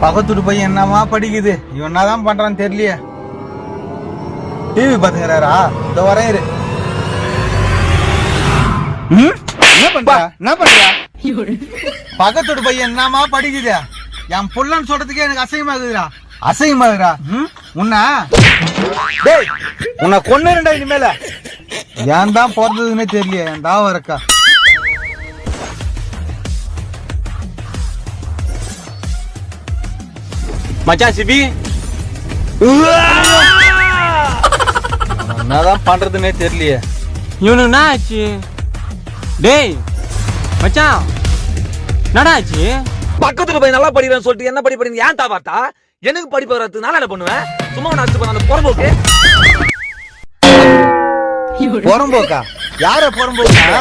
பக்கத்துட்டு பையன் என்னமா படிக்குது, இவன் என்னதான் பண்றான்னு தெரியலையே. டிவி பாத்துக்கிறாரா? இந்த வரேன் இரு. என்ன பண்ற? பக்கத்துட்டு பையன் என்னமா படிக்குது, என் புள்ளன்னு சொல்றதுக்கே எனக்கு அசையமாகுதுடா. அசையமாகுறா உன்னை கொன்னுடா இனிமேல. ஏன் தான் பிறந்ததுன்னே தெரியல என் தாவ இருக்கா. மச்சான் சிபி என்னதான் பண்றதுன்னே தெரியலையே. இவனுக்கு என்ன ஆச்சு? டேய் மச்சான் என்னடா ஆச்சு? பக்கத்துல போய் நல்லா படிக்கிறேன்னு சொல்லிட்டு என்ன படிப்பீங்க? ஏன் தாவாத்தா எனக்கு படிப்பு வர்றது நான் என்ன பண்ணுவேன்? சும்மா நான் அந்த புறம்போக்கு புறம்போக்கா? யார புறம்போக்கா?